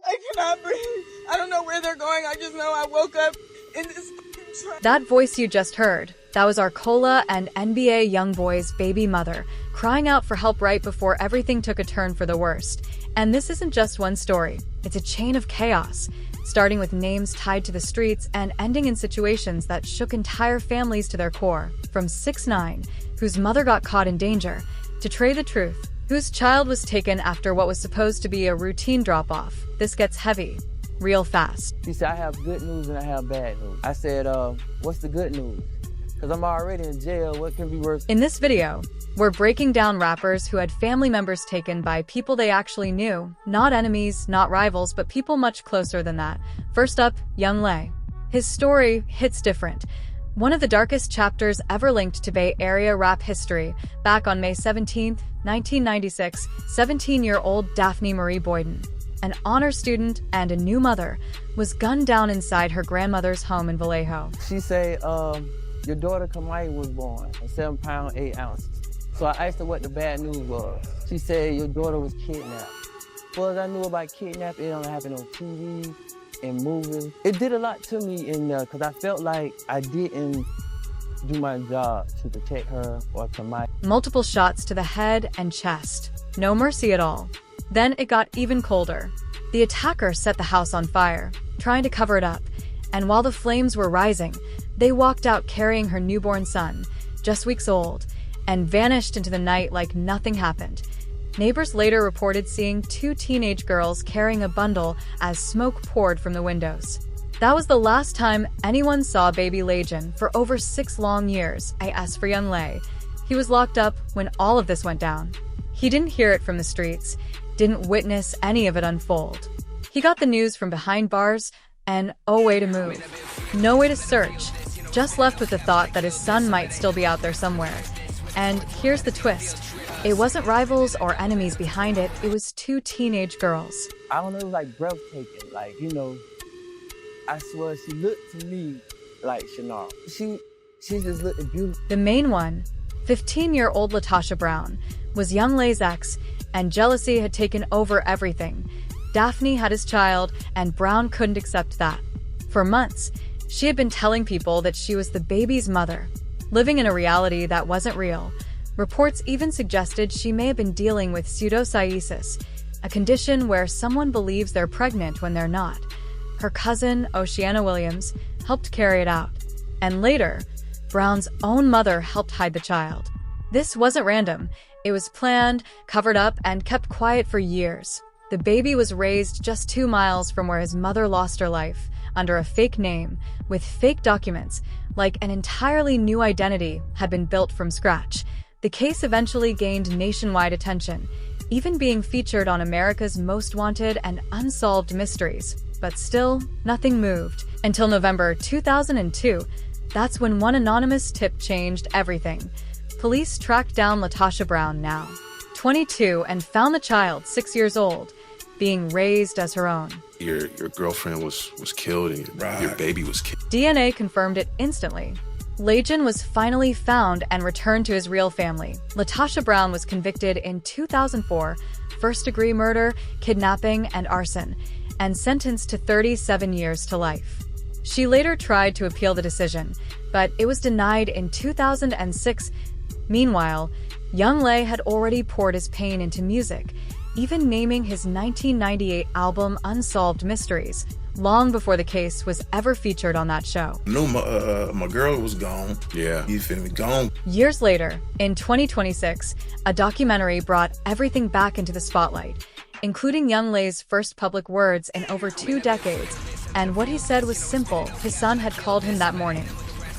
I cannot breathe. I don't know where they're going. I just know I woke up in this truck. That voice you just heard, that was Arcola and NBA YoungBoy's baby mother, crying out for help right before everything took a turn for the worst. And this isn't just one story. It's a chain of chaos, starting with names tied to the streets and ending in situations that shook entire families to their core. From 6ix9ine, whose mother got caught in danger, to Trey the Truth, whose child was taken after what was supposed to be a routine drop-off. This gets heavy, real fast. She said, I have good news and I have bad news. I said, what's the good news? Because I'm already in jail, what can be worse? In this video, we're breaking down rappers who had family members taken by people they actually knew. Not enemies, not rivals, but people much closer than that. First up, YoungLay. His story hits different. One of the darkest chapters ever linked to Bay Area rap history. Back on May 17, 1996, 17-year-old Daphne Marie Boyden, an honor student and a new mother, was gunned down inside her grandmother's home in Vallejo. She said, your daughter Kamai was born at 7 pounds 8 ounces. So I asked her what the bad news was. She said your daughter was kidnapped. Well, as I knew about kidnapping, it only happened on TV and movies. It did a lot to me in there because I felt like I didn't do my job to protect her or Kamai. Multiple shots to the head and chest. No mercy at all. Then it got even colder. The attacker set the house on fire, trying to cover it up. And while the flames were rising, they walked out carrying her newborn son, just weeks old, and vanished into the night like nothing happened. Neighbors later reported seeing 2 teenage girls carrying a bundle as smoke poured from the windows. That was the last time anyone saw baby Legion for over 6 long years. As for YoungLay, he was locked up when all of this went down. He didn't hear it from the streets, didn't witness any of it unfold. He got the news from behind bars, and no way to move, no way to search, just left with the thought that his son might still be out there somewhere. And here's the twist. It wasn't rivals or enemies behind it, it was 2 teenage girls. I don't know, it was like breathtaking. Like, you know, I swear she looked to me like Shannara. She just looked beautiful. The main one, 15-year-old Latasha Brown, was YoungLay's ex, and jealousy had taken over everything. Daphne had his child, and Brown couldn't accept that. For months, she had been telling people that she was the baby's mother, living in a reality that wasn't real. Reports even suggested she may have been dealing with pseudocyesis, a condition where someone believes they're pregnant when they're not. Her cousin, Oceana Williams, helped carry it out. And later, Brown's own mother helped hide the child. This wasn't random. It was planned, covered up, and kept quiet for years. The baby was raised just 2 miles from where his mother lost her life, under a fake name, with fake documents, like an entirely new identity had been built from scratch. The case eventually gained nationwide attention, even being featured on America's Most Wanted and Unsolved Mysteries. But still, nothing moved. Until November 2002, that's when one anonymous tip changed everything. Police tracked down Latasha Brown, now 22, and found the child, 6 years old, being raised as her own. Your girlfriend was killed and your baby was killed. DNA confirmed it instantly. Legion was finally found and returned to his real family. Latasha Brown was convicted in 2004, first-degree murder, kidnapping, and arson, and sentenced to 37 years to life. She later tried to appeal the decision, but it was denied in 2006. Meanwhile, YoungLay had already poured his pain into music, even naming his 1998 album Unsolved Mysteries, long before the case was ever featured on that show. I knew my girl was gone. Yeah. You feel me? Gone. Years later, in 2026, a documentary brought everything back into the spotlight, including YoungLay's first public words in over 2 decades. And what he said was simple: his son had called him that morning.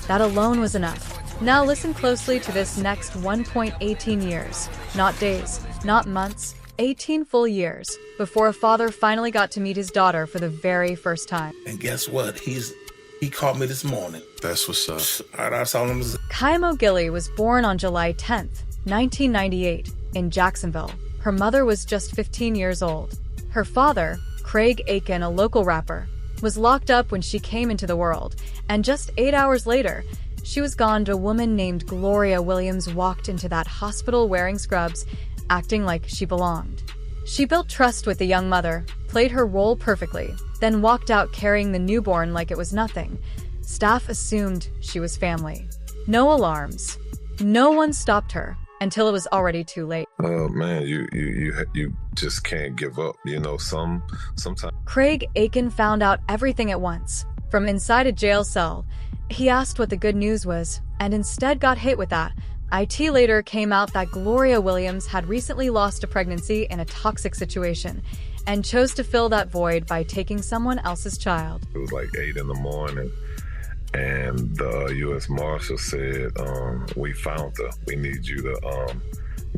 That alone was enough. Now listen closely to this next 1.18 years. Not days, not months, 18 full years, before a father finally got to meet his daughter for the very first time. And guess what? He called me this morning. That's what's up. That's all I'm saying. Kayamo Gilly was born on July 10th, 1998, in Jacksonville. Her mother was just 15 years old. Her father, Craig Aiken, a local rapper, was locked up when she came into the world, and just 8 hours later, she was gone. A woman named Gloria Williams walked into that hospital wearing scrubs, acting like she belonged. She built trust with the young mother, played her role perfectly, then walked out carrying the newborn like it was nothing. Staff assumed she was family. No alarms. No one stopped her until it was already too late. Oh man, you just can't give up. You know, sometimes. Craig Aiken found out everything at once, from inside a jail cell. He asked what the good news was, and instead got hit with that. It later came out that Gloria Williams had recently lost a pregnancy in a toxic situation, and chose to fill that void by taking someone else's child. It was like 8 in the morning. And the U.S. Marshal said, we found her. We need you to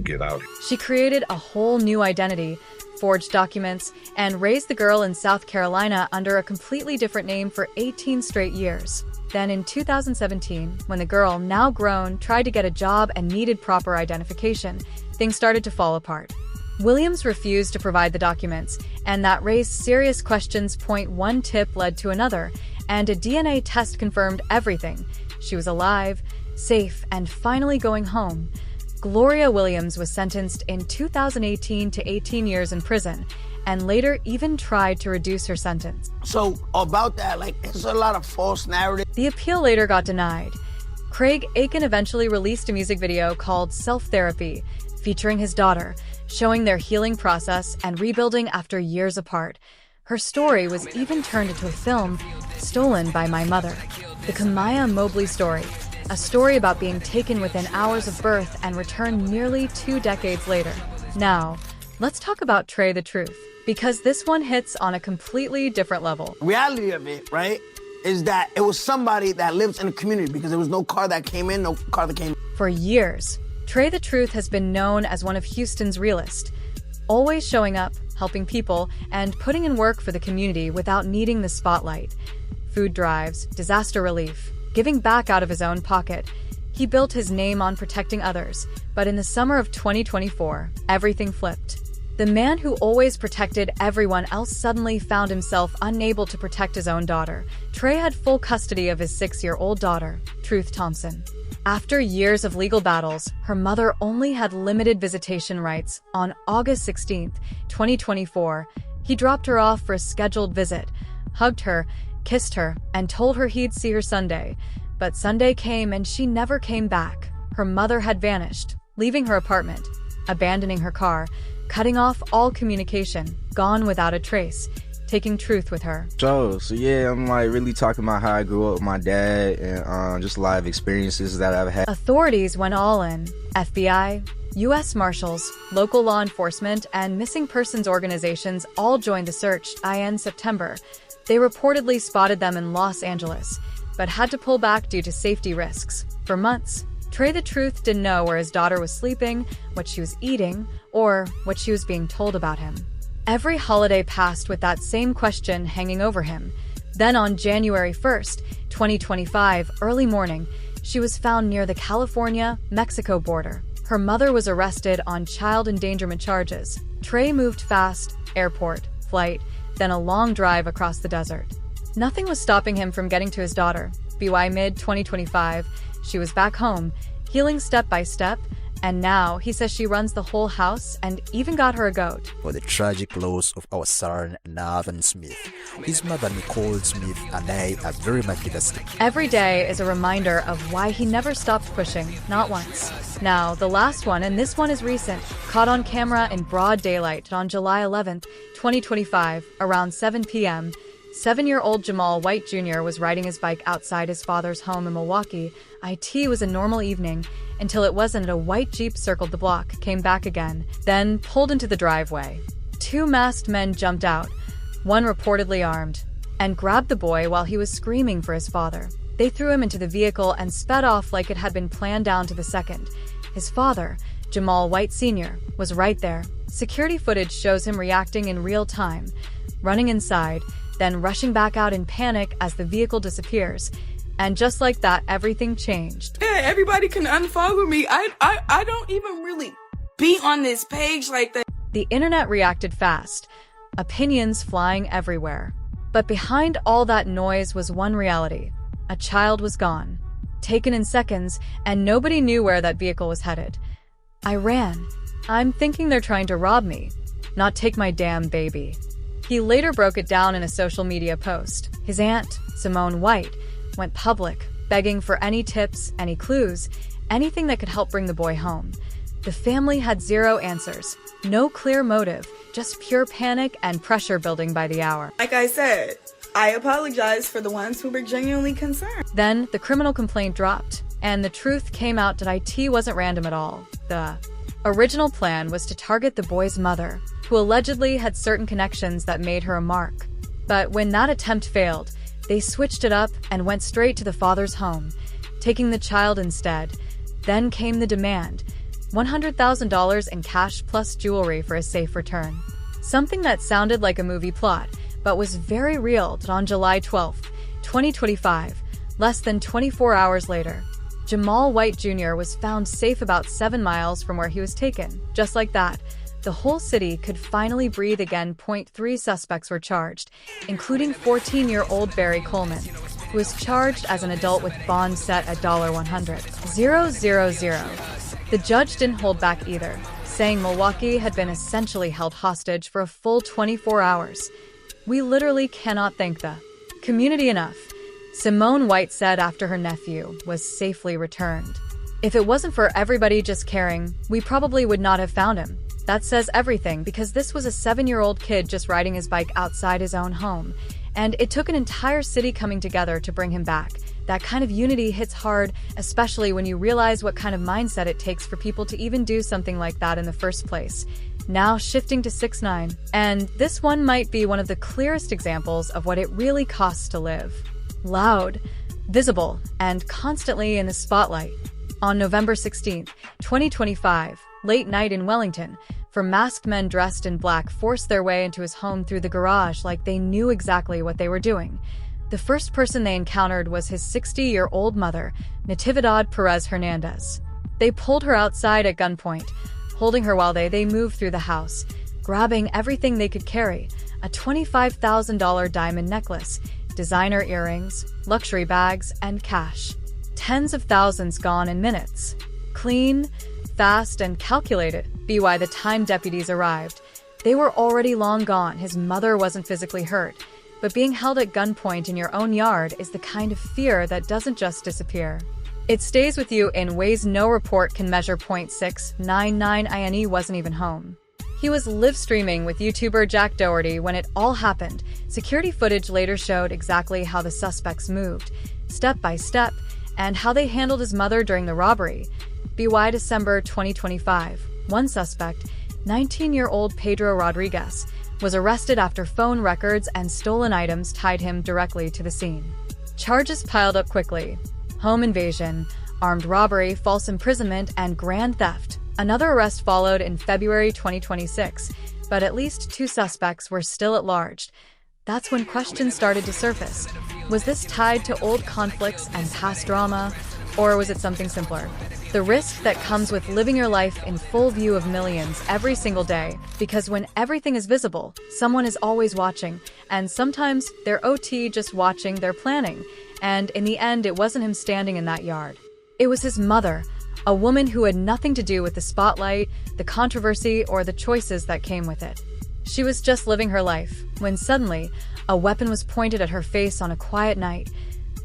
get out. She created a whole new identity, forged documents, and raised the girl in South Carolina under a completely different name for 18 straight years. Then in 2017, when the girl, now grown, tried to get a job and needed proper identification, things started to fall apart. Williams refused to provide the documents, and that raised serious questions. One tip led to another, and a DNA test confirmed everything. She was alive, safe, and finally going home. Gloria Williams was sentenced in 2018 to 18 years in prison, and later even tried to reduce her sentence. So about that, it's a lot of false narrative. The appeal later got denied. Craig Aiken eventually released a music video called Self-Therapy, featuring his daughter, showing their healing process and rebuilding after years apart. Her story was even turned into a film, Stolen by My Mother, the Kamaya Mobley story, a story about being taken within hours of birth and returned nearly 2 decades later. Now, let's talk about Trey the Truth, because this one hits on a completely different level. Reality of it, right, is that it was somebody that lives in the community because there was no car that came in, no car that came. For years, Trey the Truth has been known as one of Houston's realest, always showing up, helping people, and putting in work for the community without needing the spotlight. Food drives, disaster relief, giving back out of his own pocket. He built his name on protecting others, but in the summer of 2024, everything flipped. The man who always protected everyone else suddenly found himself unable to protect his own daughter. Trey had full custody of his 6-year-old daughter, Truth Thompson. After years of legal battles, her mother only had limited visitation rights. On August 16, 2024, he dropped her off for a scheduled visit, hugged her, kissed her, and told her he'd see her Sunday. But Sunday came and she never came back. Her mother had vanished, leaving her apartment, abandoning her car, cutting off all communication, gone without a trace, taking Truth with her. So yeah, I'm really talking about how I grew up with my dad and just a lot of experiences that I've had. Authorities went all in. FBI, U.S. Marshals, local law enforcement, and missing persons organizations all joined the search. In September, they reportedly spotted them in Los Angeles, but had to pull back due to safety risks. For months, Trey the Truth didn't know where his daughter was sleeping, what she was eating, or what she was being told about him. Every holiday passed with that same question hanging over him. Then on January 1st, 2025, early morning, she was found near the California-Mexico border. Her mother was arrested on child endangerment charges. Trey moved fast, airport, flight, then a long drive across the desert. Nothing was stopping him from getting to his daughter. By mid-2025, she was back home, healing step by step, and now he says she runs the whole house and even got her a goat. For the tragic loss of our son, Nathan Smith, his mother Nicole Smith and I are very much devastated. Every day is a reminder of why he never stopped pushing, not once. Now, the last one, and this one is recent, caught on camera in broad daylight on July 11th, 2025, around 7 p.m., 7-year-old Jamal White Jr. was riding his bike outside his father's home in Milwaukee. It was a normal evening, until it wasn't. A white Jeep circled the block, came back again, then pulled into the driveway. 2 masked men jumped out, one reportedly armed, and grabbed the boy while he was screaming for his father. They threw him into the vehicle and sped off like it had been planned down to the second. His father, Jamal White Sr., was right there. Security footage shows him reacting in real time, running inside, then rushing back out in panic as the vehicle disappears. And just like that, everything changed. Yeah, everybody can unfollow me. I don't even really be on this page like that. The internet reacted fast, opinions flying everywhere. But behind all that noise was one reality. A child was gone, taken in seconds, and nobody knew where that vehicle was headed. I ran. I'm thinking they're trying to rob me. not take my damn baby. He later broke it down in a social media post. His aunt, Simone White, went public, begging for any tips, any clues, anything that could help bring the boy home. The family had zero answers, no clear motive, just pure panic and pressure building by the hour. Like I said, I apologize for the ones who were genuinely concerned. Then the criminal complaint dropped, and the truth came out that IT wasn't random at all. The original plan was to target the boy's mother, who allegedly had certain connections that made her a mark. But when that attempt failed, they switched it up and went straight to the father's home, taking the child instead. Then came the demand, $100,000 in cash plus jewelry for a safe return. Something that sounded like a movie plot, but was very real that on July 12, 2025, less than 24 hours later, Jamal White Jr. was found safe about 7 miles from where he was taken. Just like that, the whole city could finally breathe again. 3 suspects were charged, including 14-year-old Barry Coleman, who was charged as an adult with bond set at $100,000. The judge didn't hold back either, saying Milwaukee had been essentially held hostage for a full 24 hours. We literally cannot thank the community enough, Simone White said after her nephew was safely returned. If it wasn't for everybody just caring, we probably would not have found him. That says everything, because this was a 7-year-old kid just riding his bike outside his own home, and it took an entire city coming together to bring him back. That kind of unity hits hard, especially when you realize what kind of mindset it takes for people to even do something like that in the first place. Now shifting to 6ix9ine, and this one might be one of the clearest examples of what it really costs to live. Loud, visible, and constantly in the spotlight. On November 16, 2025, late night in Wellington, 4 masked men dressed in black forced their way into his home through the garage like they knew exactly what they were doing. The first person they encountered was his 60-year-old mother, Natividad Perez Hernandez. They pulled her outside at gunpoint, holding her while they moved through the house, grabbing everything they could carry: a $25,000 diamond necklace, designer earrings, luxury bags, and cash. Tens of thousands gone in minutes. Clean, fast, and calculated. By the time deputies arrived, they were already long gone. His mother wasn't physically hurt, but being held at gunpoint in your own yard is the kind of fear that doesn't just disappear. It stays with you in ways no report can measure. 6ix9ine wasn't even home. He was live streaming with YouTuber Jack Doherty when it all happened. Security footage later showed exactly how the suspects moved, step by step, and how they handled his mother during the robbery. By December 2025, one suspect, 19-year-old Pedro Rodriguez, was arrested after phone records and stolen items tied him directly to the scene. Charges piled up quickly: home invasion, armed robbery, false imprisonment, and grand theft. Another arrest followed in February 2026, but at least 2 suspects were still at large. That's when questions started to surface. Was this tied to old conflicts and past drama, or was it something simpler? The risk that comes with living your life in full view of millions every single day, because when everything is visible, someone is always watching, and sometimes they're OT just watching, they're planning. And in the end, it wasn't him standing in that yard. It was his mother, a woman who had nothing to do with the spotlight, the controversy, or the choices that came with it. She was just living her life, when suddenly, a weapon was pointed at her face on a quiet night.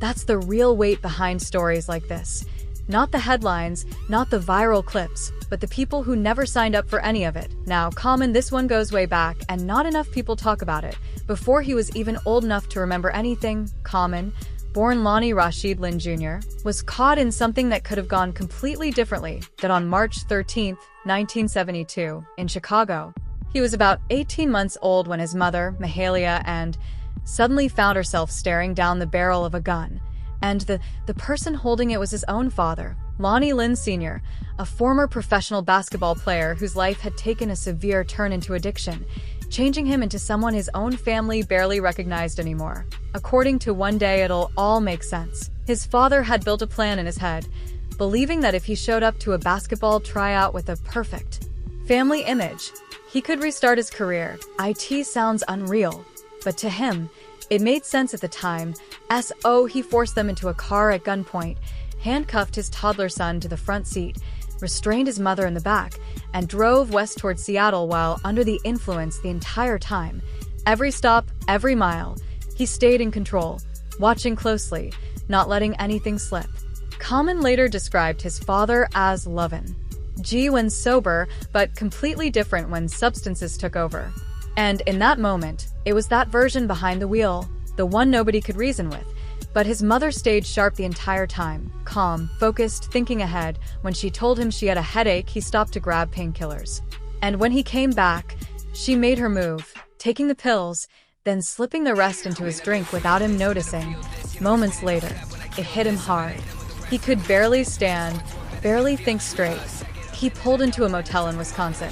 That's the real weight behind stories like this. Not the headlines, not the viral clips, but the people who never signed up for any of it. Now, Common, this one goes way back, and not enough people talk about it. Before he was even old enough to remember anything, Common, born Lonnie Rashid Lynn Jr., was caught in something that could have gone completely differently. That on March 13, 1972, in Chicago, he was about 18 months old when his mother, Mahalia, and suddenly found herself staring down the barrel of a gun. And the person holding it was his own father, Lonnie Lynn Sr., a former professional basketball player whose life had taken a severe turn into addiction, changing him into someone his own family barely recognized anymore. According to One Day It'll All Make Sense, his father had built a plan in his head, believing that if he showed up to a basketball tryout with a perfect family image, he could restart his career. It sounds unreal, but to him, it made sense at the time. He forced them into a car at gunpoint, handcuffed his toddler son to the front seat, restrained his mother in the back, and drove west towards Seattle while under the influence the entire time. Every stop, every mile, he stayed in control, watching closely, not letting anything slip. Common later described his father as lovin'. G when sober, but completely different when substances took over. And in that moment, it was that version behind the wheel, the one nobody could reason with. But his mother stayed sharp the entire time, calm, focused, thinking ahead. When she told him she had a headache, he stopped to grab painkillers. And when he came back, she made her move, taking the pills, then slipping the rest into his drink without him noticing. Moments later, it hit him hard. He could barely stand, barely think straight. He pulled into a motel in Wisconsin,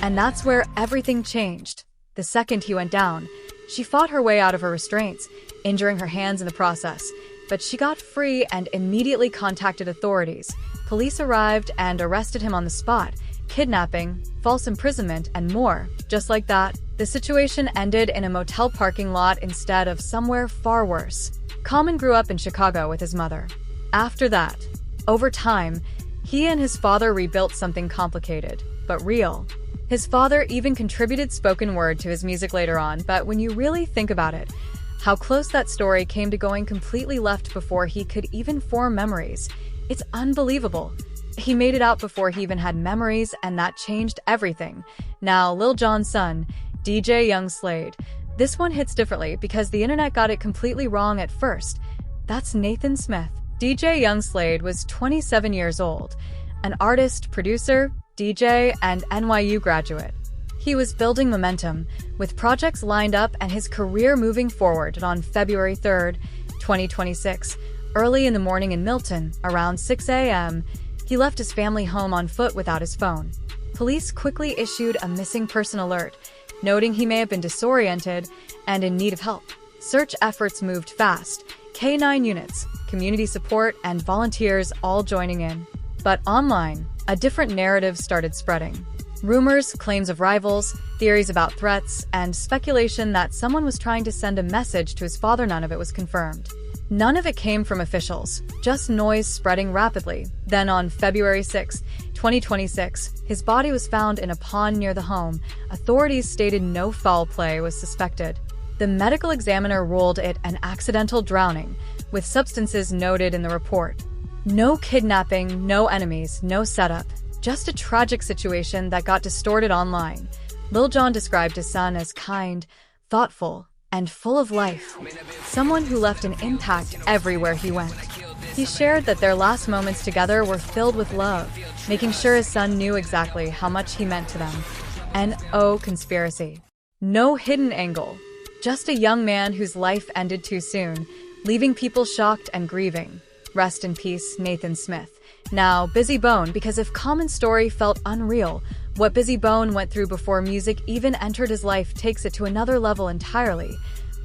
and that's where everything changed. The second he went down, she fought her way out of her restraints, injuring her hands in the process, but she got free and immediately contacted authorities. Police arrived and arrested him on the spot. Kidnapping, false imprisonment, and more. Just like that, the situation ended in a motel parking lot instead of somewhere far worse. Common grew up in Chicago with his mother. After that, over time, he and his father rebuilt something complicated, but real. His father even contributed spoken word to his music later on, but when you really think about it, how close that story came to going completely left before he could even form memories. It's unbelievable. He made it out before he even had memories, and that changed everything. Now, Lil Jon's son, DJ YoungBoy. This one hits differently because the internet got it completely wrong at first. That's Nathan Smith. DJ YoungBoy was 27 years old, an artist, producer, DJ, and NYU graduate. He was building momentum, with projects lined up and his career moving forward. On February 3rd, 2026, early in the morning in Milton, around 6 a.m., he left his family home on foot without his phone. Police quickly issued a missing person alert, noting he may have been disoriented and in need of help. Search efforts moved fast, K-9 units, community support, and volunteers all joining in. But online, a different narrative started spreading. Rumors, claims of rivals, theories about threats, and speculation that someone was trying to send a message to his father. None of it was confirmed. None of it came from officials, just noise spreading rapidly. Then on February 6, 2026, his body was found in a pond near the home. Authorities stated no foul play was suspected. The medical examiner ruled it an accidental drowning, with substances noted in the report. No kidnapping, no enemies, no setup. Just a tragic situation that got distorted online. Lil Jon described his son as kind, thoughtful, and full of life. Someone who left an impact everywhere he went. He shared that their last moments together were filled with love, making sure his son knew exactly how much he meant to them. No conspiracy. No hidden angle. Just a young man whose life ended too soon, leaving people shocked and grieving. Rest in peace, Nathan Smith. Now, Bizzy Bone, because if Common's story felt unreal, what Bizzy Bone went through before music even entered his life takes it to another level entirely.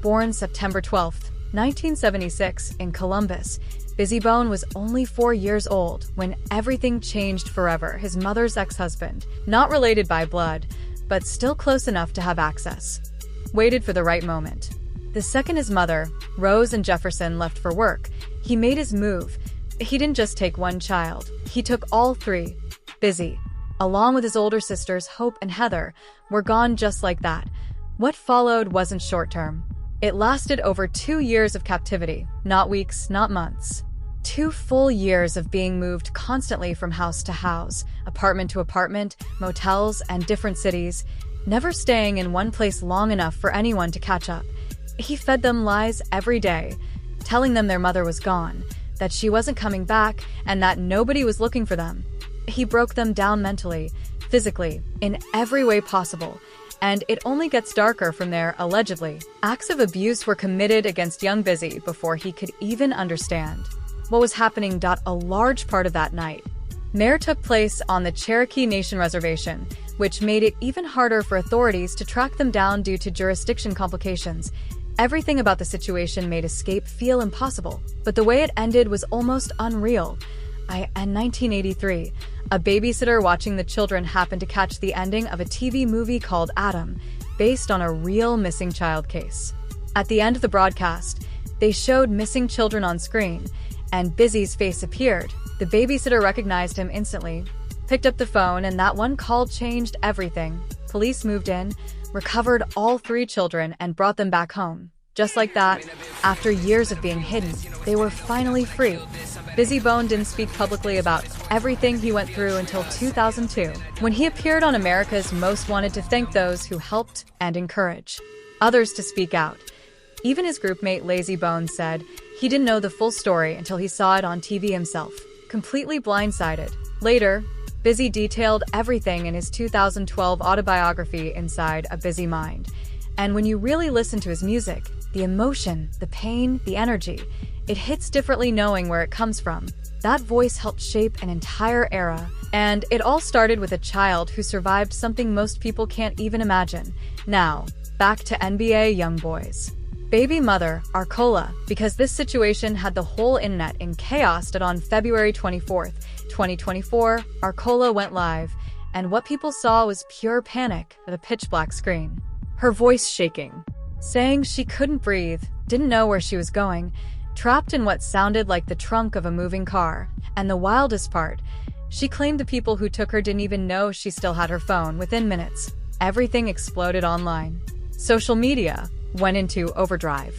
Born September 12, 1976, in Columbus, Bizzy Bone was only 4 years old when everything changed forever. His mother's ex-husband, not related by blood, but still close enough to have access, waited for the right moment. The second his mother, Rose and Jefferson, left for work, he made his move. He didn't just take one child, he took all three. Bizzy, along with his older sisters Hope and Heather, were gone just like that. What followed wasn't short-term. It lasted over 2 years of captivity, not weeks, not months. 2 full years of being moved constantly from house to house, apartment to apartment, motels, and different cities, never staying in one place long enough for anyone to catch up. He fed them lies every day, telling them their mother was gone, that she wasn't coming back, and that nobody was looking for them. He broke them down mentally, physically, in every way possible, and it only gets darker from there, allegedly. Acts of abuse were committed against young Bizzy before he could even understand what was happening. A large part of that night took place on the Cherokee Nation Reservation, which made it even harder for authorities to track them down due to jurisdiction complications. Everything about the situation made escape feel impossible, but the way it ended was almost unreal. In 1983, a babysitter watching the children happened to catch the ending of a TV movie called Adam, based on a real missing child case. At the end of the broadcast, they showed missing children on screen, and Bizzy's face appeared. The babysitter recognized him instantly. picked up the phone, and that one call changed everything. Police moved in, recovered all 3 children, and brought them back home. Just like that, after years of being hidden, they were finally free. Busy Bone didn't speak publicly about everything he went through until 2002, when he appeared on America's Most Wanted to thank those who helped and encourage others to speak out. Even his groupmate Lazy Bones said he didn't know the full story until he saw it on TV himself, completely blindsided. Later, Busy detailed everything in his 2012 autobiography, Inside a Busy Mind. And when you really listen to his music, the emotion, the pain, the energy, it hits differently knowing where it comes from. That voice helped shape an entire era. And it all started with a child who survived something most people can't even imagine. Now, back to NBA YoungBoy's baby mother, Arcola, because this situation had the whole internet in chaos. That on February 24th, 2024, Arcola went live, and what people saw was pure panic at a pitch-black screen. Her voice shaking, saying she couldn't breathe, didn't know where she was going, trapped in what sounded like the trunk of a moving car. And the wildest part, she claimed the people who took her didn't even know she still had her phone. Within minutes, everything exploded online. Social media went into overdrive.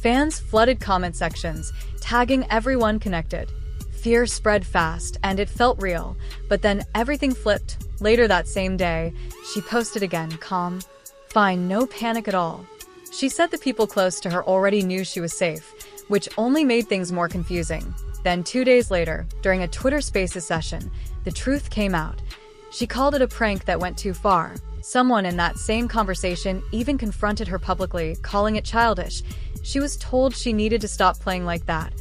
Fans flooded comment sections, tagging everyone connected. Fear spread fast, and it felt real, but then everything flipped. Later that same day, she posted again, calm, fine, no panic at all. She said the people close to her already knew she was safe, which only made things more confusing. Then 2 days later, during a Twitter Spaces session, the truth came out. She called it a prank that went too far. Someone in that same conversation even confronted her publicly, calling it childish. She was told she needed to stop playing like that,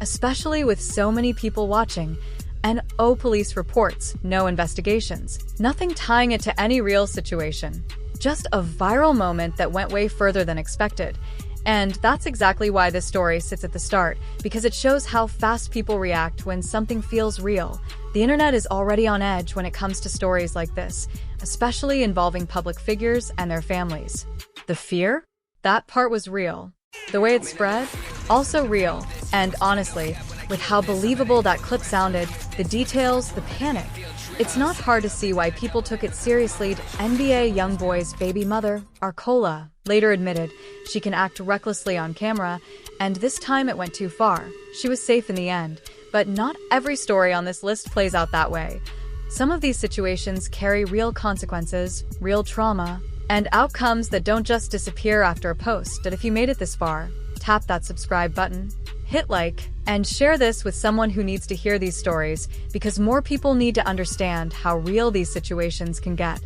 especially with so many people watching. And police reports, no investigations, nothing tying it to any real situation. Just a viral moment that went way further than expected. And that's exactly why this story sits at the start, because it shows how fast people react when something feels real. The internet is already on edge when it comes to stories like this, especially involving public figures and their families. The fear? That part was real. The way it spread? Also real. And honestly, with how believable that clip sounded, the details, the panic, it's not hard to see why people took it seriously. NBA YoungBoy's baby mother, Arcola, later admitted she can act recklessly on camera, and this time it went too far. She was safe in the end, but not every story on this list plays out that way. Some of these situations carry real consequences, real trauma, and outcomes that don't just disappear after a post. And if you made it this far, tap that subscribe button, hit like, and share this with someone who needs to hear these stories, because more people need to understand how real these situations can get.